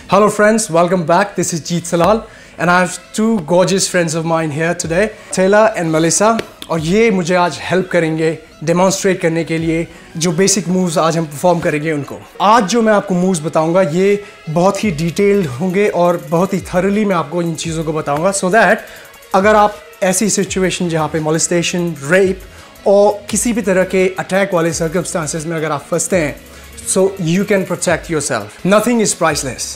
Hello friends, welcome back. This is Jeet Salal and I have two gorgeous friends of mine here today, Taylor and Melissa. और ये मुझे आज help करेंगे demonstrate करने के लिए जो बेसिक मूव्स आज हम परफॉर्म करेंगे उनको। आज जो मैं आपको मूव्स बताऊंगा ये बहुत ही डिटेल्ड होंगे और बहुत ही थरली मैं आपको इन चीज़ों को बताऊंगा सो दैट अगर आप ऐसी सिचुएशन जहाँ पे मोलेस्टेशन, रेप और किसी भी तरह के अटैक वाले सर्कमस्टांसेस में अगर आप फंसते हैं so you can protect yourself. Nothing is priceless.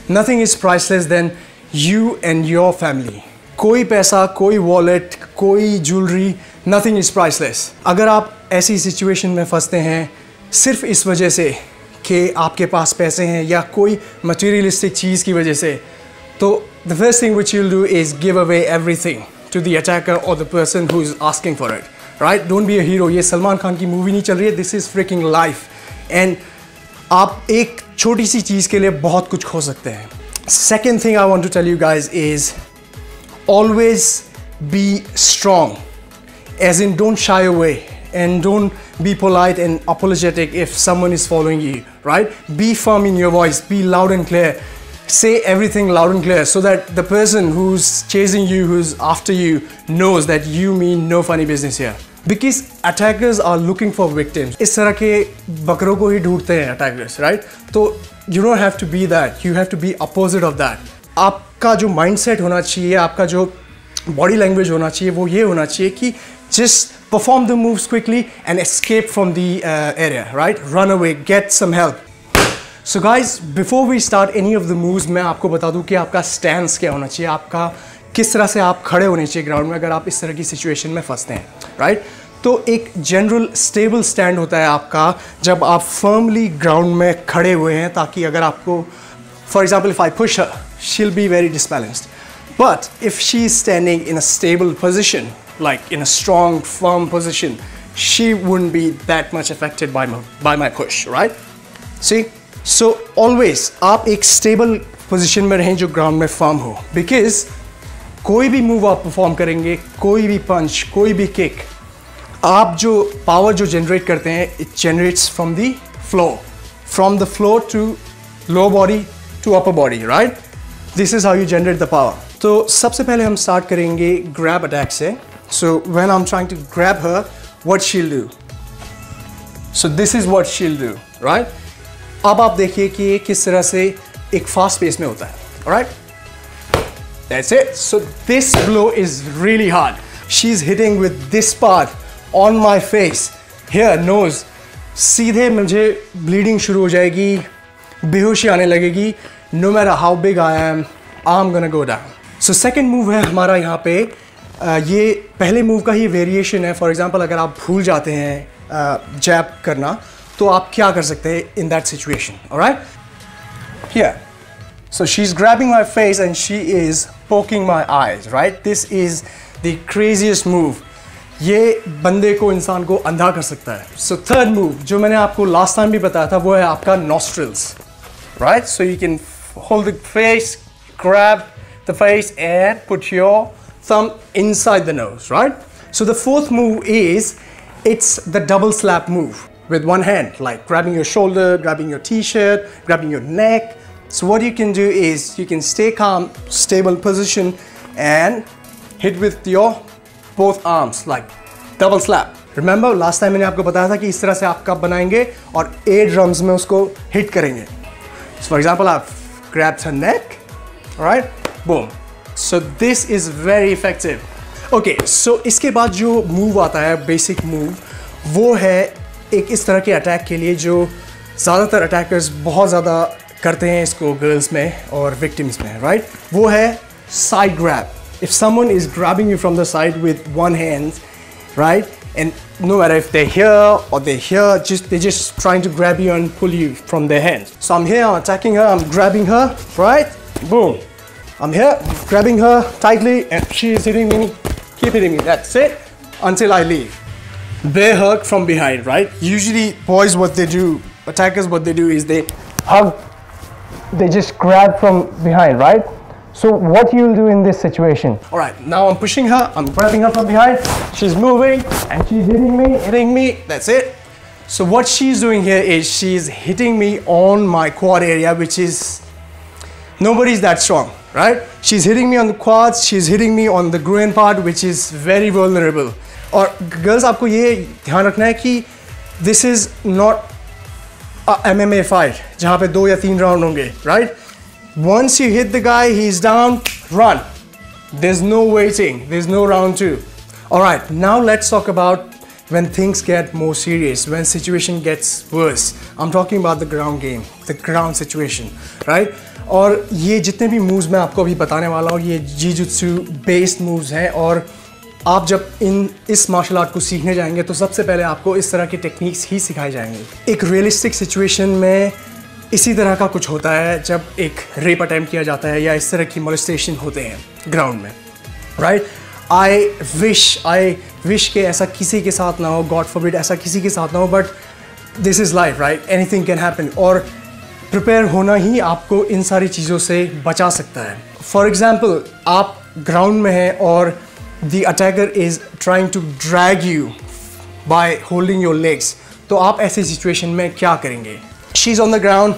Nothing is priceless than you and your family. कोई पैसा, कोई वॉलेट, कोई ज्वेलरी, nothing is priceless. अगर आप ऐसी सिचुएशन में फंसते हैं सिर्फ इस वजह से कि आपके पास पैसे हैं या कोई मटेरियलिस्टिक चीज़ की वजह से, तो the first thing which you'll do is give away everything to the attacker or the person who is asking for it. Right? Don't be a hero. ये सलमान खान की मूवी नहीं चल रही है. This is freaking life. And आप एक छोटी सी चीज़ के लिए बहुत कुछ खो सकते हैं. Second thing I want to tell you guys is always be strong, as in don't shy away and don't be polite and apologetic if someone is following you, right? Be firm in your voice, be loud and clear, say everything loud and clear so that the person who's chasing you, who's after you, knows that you mean no funny business here. Because attackers are looking for victims. इस तरह के बकरों को ही ढूंढते हैं attackers, right? तो you don't have to be that. You have to be opposite of that. आपका जो mindset होना चाहिए, आपका जो body language होना चाहिए, वो ये होना चाहिए कि just perform the moves quickly and escape from the area, right? Run away, get some help. So guys, before we start any of the moves, मैं आपको बता दूँ कि आपका stance क्या होना चाहिए, आपका किस तरह से आप खड़े होने चाहिए ग्राउंड में अगर आप इस तरह की सिचुएशन में फंसते हैं, राइट? तो एक जनरल स्टेबल स्टैंड होता है आपका जब आप फर्मली ग्राउंड में खड़े हुए हैं, ताकि अगर आपको for example if I push her she will be very disbalanced, but if she is standing in a stable position like in a strong firm position she wouldn't be that much affected by my push, right? See, so always आप एक stable position में रहें जो ground में firm हो, because कोई भी move आप परफॉर्म करेंगे, कोई भी पंच, कोई भी किक, आप जो पावर जो जनरेट करते हैं it generates from the floor to low body to upper body, right? This is how you generate the power. तो सबसे पहले हम स्टार्ट करेंगे ग्रैब अटैक से. So when I am trying to grab her, what she will do, so this is what she will do, right? अब आप देखिए कि ये किस तरह से एक फास्ट पेस में होता है, right? That's it. So this blow is really hard. She's hitting with this part on my face. Here, nose. सीधे मुझे bleeding शुरू हो जाएगी, बेहोशी आने लगेगी. No matter how big I am, I'm gonna go down. So second move है हमारा यहाँ पे. ये पहले move का ही variation है. For example, अगर आप भूल जाते हैं jab करना, तो आप क्या कर सकते हैं in that situation? Alright? Here. So she's grabbing my face and she is poking my eyes, right? This is the craziest move. ये बंदे को, इंसान को अंधा कर सकता है. So third move जो मैंने आपको last time भी बताया था वो है आपका nostrils, right? So you can hold the face, grab the face and put your thumb inside the nose, right? So the fourth move is, it's the double slap move with one hand, like grabbing your shoulder, grabbing your t-shirt, grabbing your neck. So what you can do is you can stay calm, stable position and hit with your both arms like double slap. Remember last time मैंने आपको बताया था कि इस तरह से आप cup बनाएंगे और 8 drums में उसको hit करेंगे. So for example, I've grabbed her neck, alright, boom. So this is very effective. Okay, so इसके बाद जो move आता है, basic move, वो है एक इस तरह के अटैक के लिए जो ज़्यादातर अटैकर्स बहुत ज़्यादा करते हैं इसको गर्ल्स में और विक्टिम्स में, राइट? वो है side grab. If someone is grabbing you from the side with one hand, right, and no matter if they here और they here, they just trying to grab you and pull you from their hands. So I'm here, I'm attacking her, I'm grabbing her, right? Boom. I'm here, grabbing her tightly and she is hitting me, keep hitting me. That's it until I leave. Bear hug from behind, right? Usually boys, what they do, attackers, what they do is they hug. They just grab from behind, right? So what you'll do in this situation? All right, now I'm pushing her, I'm grabbing her from behind, she's moving and she's hitting me, that's it. So what she's doing here is she's hitting me on my quad area, which is Nobody's that strong, right? She's hitting me on the quads, she's hitting me on the groin part, which is very vulnerable. और girls आपको ये ध्यान रखना है कि this is not a MMA fight जहाँ पे 2 या 3 राउंड होंगे, right? Once you hit the guy, he's down, run. There's no waiting, there's no round 2. Alright, now let's talk about when things get more serious, when situation gets worse. I'm talking about the ground game, the ground situation, right? और ये जितने भी moves मैं आपको अभी बताने वाला हूँ, ये जिजुत्सु based moves हैं और आप जब इस मार्शल आर्ट को सीखने जाएंगे तो सबसे पहले आपको इस तरह के टेक्निक्स ही सिखाए जाएंगे। एक रियलिस्टिक सिचुएशन में इसी तरह का कुछ होता है जब एक रेप अटेम्प्ट किया जाता है या इस तरह की मोलेस्टेशन होते हैं ग्राउंड में, राइट? आई विश के ऐसा किसी के साथ ना हो, गॉड फॉरबिड ऐसा किसी के साथ ना हो, but this is life, right? Anything can happen और प्रिपेयर होना ही आपको इन सारी चीज़ों से बचा सकता है। फॉर एग्जाम्पल, आप ग्राउंड में हैं और the attacker is trying to drag you by holding your legs. तो आप ऐसी सिचुएशन में क्या करेंगे? She's on the ground,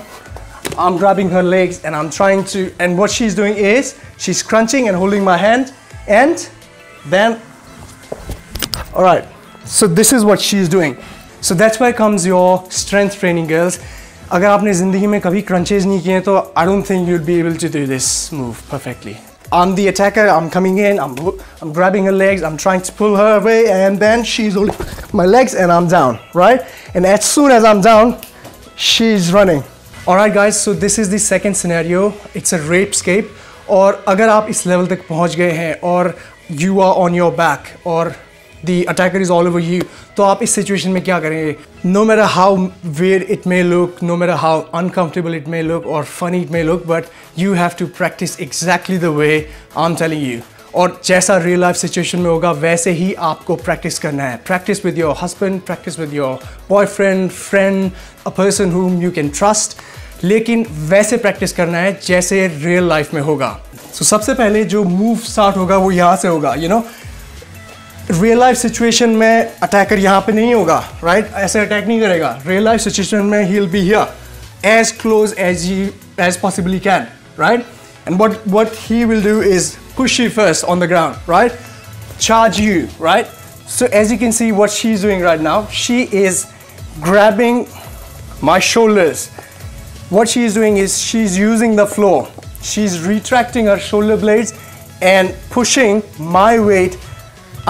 I'm grabbing her legs and I'm trying to, and what she's doing is she's crunching and holding my hand, and then, all right, so this is what she's doing. So that's why comes your strength training, girls. अगर आपने ज़िंदगी में कभी crunches नहीं किए तो I don't think you'll be able to do this move perfectly. I'm the attacker, I'm coming in, I'm grabbing her legs, I'm trying to pull her away, and then she's holding my legs and I'm down, right? And as soon as I'm down, she's running. Alright guys, so this is the second scenario. It's a rape-scape. और अगर आप इस level तक पहुँच गए हैं और you are on your back और the attacker is all over you, तो आप इस situation में क्या करेंगे? No matter how weird it may look, no matter how uncomfortable it may look or funny it may look, but you have to practice exactly the way I'm telling you. और जैसा real life situation में होगा वैसे ही आपको practice करना है. Practice with your husband, practice with your boyfriend, friend, a person whom you can trust. लेकिन वैसे practice करना है जैसे real life में होगा. So सबसे पहले जो move start होगा वो यहाँ से होगा, you know. Real life situation में अटैकर यहाँ पे नहीं होगा, राइट? ऐसे अटैक नहीं करेगा। रियल लाइफ सिचुएशन में he will be here as close as possibly can, right? And what he will do is push you first on the ground, right? Charge you, right? So as you can see what she is doing right now, she is grabbing my shoulders. What she is doing is she's using the floor. She's retracting her shoulder blades and pushing my weight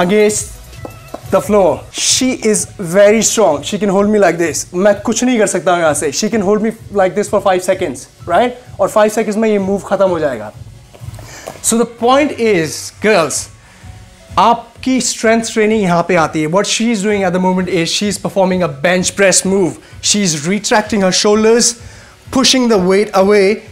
against the floor. She is very strong. She can hold me like this. मैं कुछ नहीं कर सकता यहाँ से. She can hold me like this for 5 seconds, right? और 5 seconds में ये move खत्म हो जाएगा. So the point is, girls, आपकी strength training यहाँ पे आती है. What she is doing at the moment is she's performing a bench press move. She's retracting her shoulders, pushing the weight away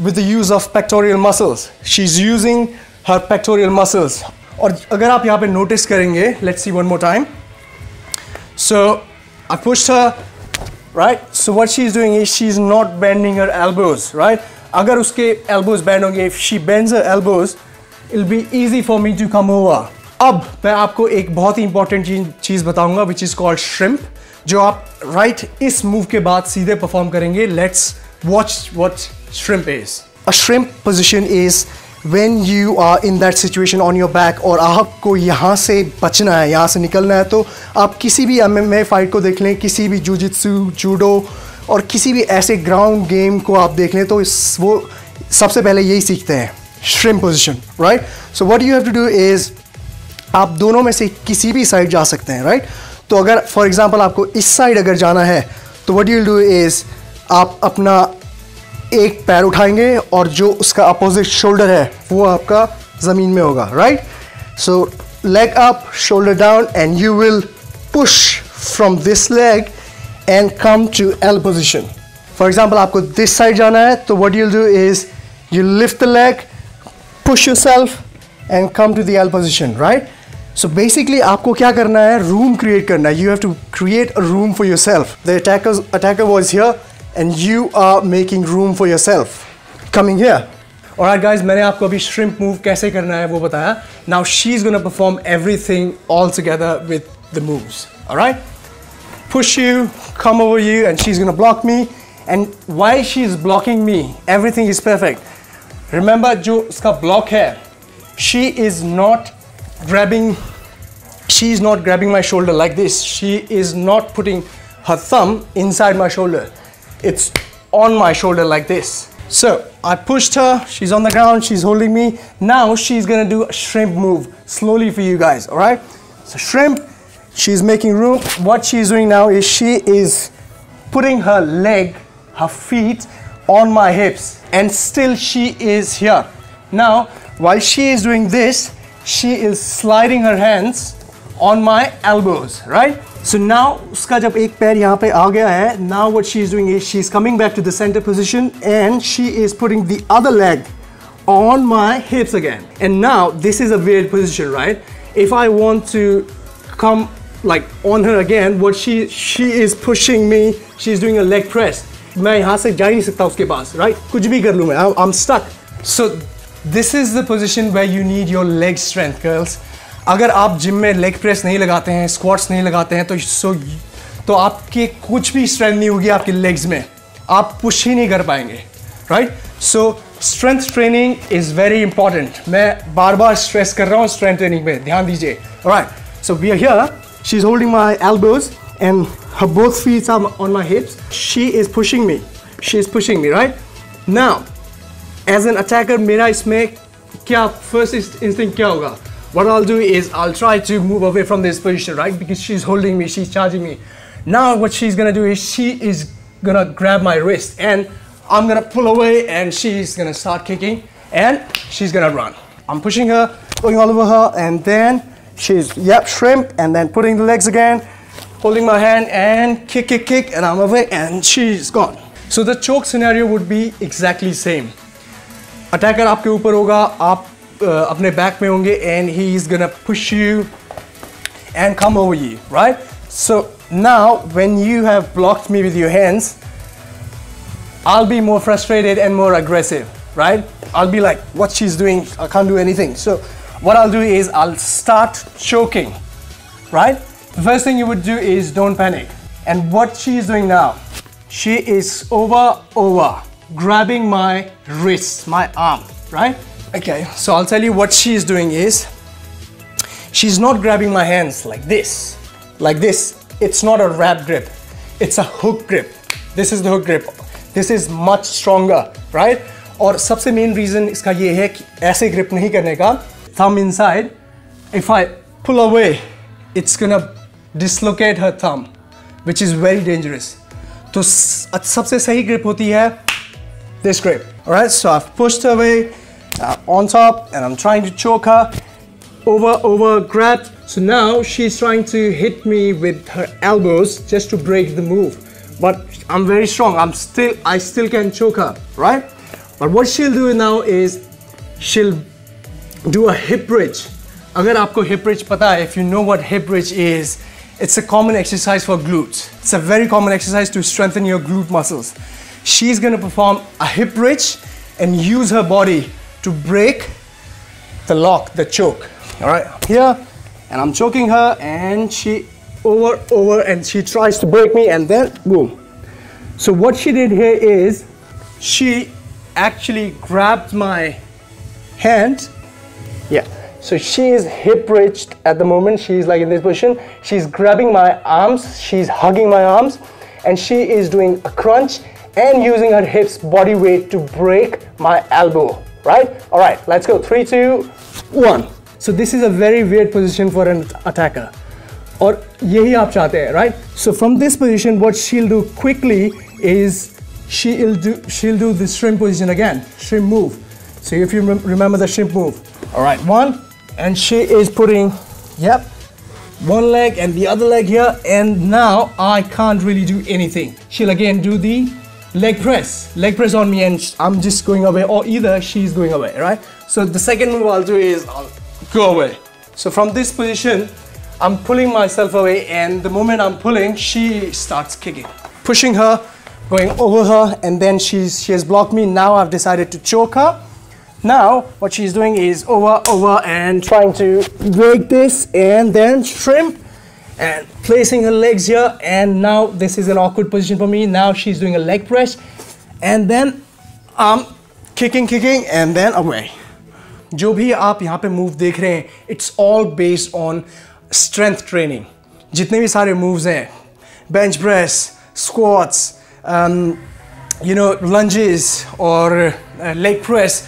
with the use of pectoral muscles. She's using her pectoral muscles. और अगर आप यहाँ पे notice करेंगे, let's see one more time. So I pushed her, right? So what she's doing is she's not bending her elbows, right? अगर उसके elbows bend होंगे, if she bends her elbows, it'll be easy for me to come over. अब मैं आपको एक बहुत ही important चीज़ बताऊंगा, which is called shrimp, जो आप right इस move के बाद सीधे perform करेंगे. Let's watch what shrimp is. A shrimp position is when you are in that situation on your back और आपको यहाँ से बचना है, यहाँ से निकलना है. तो आप किसी भी MMA फाइट को देख लें, किसी भी जूजित्सु, जूडो और किसी भी ऐसे ग्राउंड गेम को आप देख लें तो वो सबसे पहले यही सीखते हैं, shrimp position, right? So what you have to do is आप दोनों में से किसी भी साइड जा सकते हैं, राइट? तो अगर फॉर एग्जांपल आपको इस साइड अगर जाना है तो what you will do is आप अपना एक पैर उठाएंगे और जो उसका अपोजिट शोल्डर है वो आपका ज़मीन में होगा, right? So leg up, shoulder down, and you will push from this leg and come to L position. For example आपको दिस साइड जाना है तो what you will do is you lift the leg, push yourself and come to the L position, right? So basically आपको क्या करना है, room create करना है. You have to create a room for yourself. The attacker was here and you are making room for yourself coming here. Alright guys, मैंने आपको अभी shrimp move कैसे करना है वो बताया. Now she's gonna perform everything all together with the moves. Alright? Push you, come over you, and she's gonna block me. And while she's blocking me, everything is perfect. Remember जो उसका block है, she is not grabbing my shoulder like this. She is not putting her thumb inside my shoulder. It's on my shoulder like this. So I pushed her, she's on the ground, she's holding me. Now she's gonna do a shrimp move slowly for you guys, all right? So shrimp, she's making room. What she's doing now is she is putting her leg, her feet on my hips, and still she is here. Now, while she is doing this, she is sliding her hands on my elbows, right? So now, uska jab ek pair yahan pe aa gaya hai, now what she is doing is she's coming back to the center position and she is putting the other leg on my hips again. And now this is a weird position, right? If I want to come like on her again, what she is pushing me, she's doing a leg press. मैं यहाँ से जा ही नहीं सकता उसके पास, right? कुछ भी कर लूँ मैं, I'm stuck. So this is the position where you need your leg strength, girls. अगर आप जिम में लेग प्रेस नहीं लगाते हैं, स्क्वाट्स नहीं लगाते हैं, तो आपके कुछ भी स्ट्रेंथ नहीं होगी आपके लेग्स में, आप पुश ही नहीं कर पाएंगे, right? So strength training is very important. मैं बार बार स्ट्रेस कर रहा हूँ स्ट्रेंथ ट्रेनिंग पे, ध्यान दीजिए. Right, so we are here, she is holding my elbows and her both feet are on my hips. She is pushing me. She is pushing me, right? Now, as an attacker, मेरा इसमें क्या first instinct क्या होगा? What I'll do is I'll try to move away from this position, right? Because she's holding me, she's charging me. Now what she's gonna do is she is gonna grab my wrist and I'm gonna pull away and she's gonna start kicking and she's gonna run. I'm pushing her, going all over her, and then she's, yep, shrimp, and then putting the legs again, holding my hand and kick, kick, kick, and I'm away and she's gone. So the choke scenario would be exactly same. Attacker आपके ऊपर होगा, आप अपने back में होंगे and he's gonna push you and come over you, right? So now when you have blocked me with your hands, I'll be more frustrated and more aggressive, right? I'll be like, what she's doing, I can't do anything. So what I'll do is I'll start choking, right? The first thing you would do is don't panic. And what she is doing now, she is over, grabbing my wrist, my arm, right? Okay, so I'll tell you what she is doing is, she's not grabbing my hands like this. It's not a wrap grip, it's a hook grip. This is the hook grip. This is much stronger, right? और सबसे main reason इसका ये है कि ऐसे grip नहीं करने का. Thumb inside, if I pull away, it's gonna dislocate her thumb, which is very dangerous. तो सबसे सही grip होती है this grip. Alright, so I've pushed her away on top and I'm trying to choke her. Over, grabbed. So now she's trying to hit me with her elbows just to break the move. But I'm very strong. I still can choke her, right? But what she'll do now is she'll do a hip bridge. अगर आपको hip bridge पता है, if you know what hip bridge is, it's a common exercise for glutes. It's a very common exercise to strengthen your glute muscles. She's going to perform a hip bridge and use her body to break the lock, the choke. All right, here, and I'm choking her, and she over, and she tries to break me, and then boom. So what she did here is she actually grabbed my hand. Yeah. So she is hip bridged at the moment. She's like in this position. She's grabbing my arms. She's hugging my arms, and she is doing a crunch and using her hips body weight to break my elbow. Right? All right. Let's go. 3, 2, 1. So this is a very weird position for an attacker. और यही आप चाहते हैं, right? So from this position, what she'll do quickly is she'll do the shrimp position again, shrimp move. So if you remember the shrimp move. All right, 1, and she is putting, yep, one leg and the other leg here, and now I can't really do anything. She'll again do the leg press on me, and I'm just going away, or either she's going away, right? So the second move I'll do is I'll go away. So from this position, I'm pulling myself away, and the moment I'm pulling, she starts kicking. Pushing her, going over her, and then she has blocked me. Now I've decided to choke her. Now what she's doing is over and trying to break this, and then shrimp, and placing her legs here, and now this is an awkward position for me. Now she's doing a leg press, and then I'm kicking and then away. जो भी आप यहाँ पे move देख रहे हैं, it's all based on strength training. जितने भी सारे moves हैं, bench press, squats, lunges और leg press,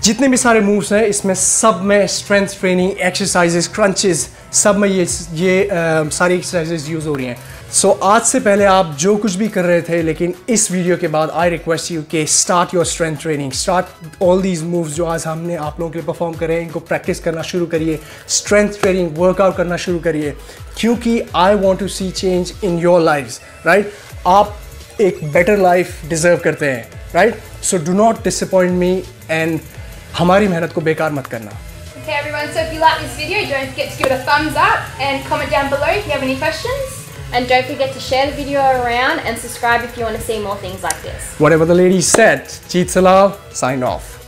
जितने भी सारे moves हैं, इसमें सब में strength training, exercises, crunches, सब में ये सारी exercises use हो रही हैं. So आज से पहले आप जो कुछ भी कर रहे थे, लेकिन इस वीडियो के बाद I request you कि start your strength training, start all these moves जो आज हमने आप लोगों के लिए परफॉर्म करे, इनको प्रैक्टिस करना शुरू करिए, strength training वर्कआउट करना शुरू करिए, क्योंकि I want to see change in your lives, right? आप एक better life deserve करते हैं, right? So do not disappoint me and हमारी मेहनत को बेकार मत करना. Okay everyone, so if you like this video, don't forget to give it a thumbs up and comment down below if you have any questions. And don't forget to share the video around and subscribe if you want to see more things like this. Whatever the lady said, Jeet Salal, sign off.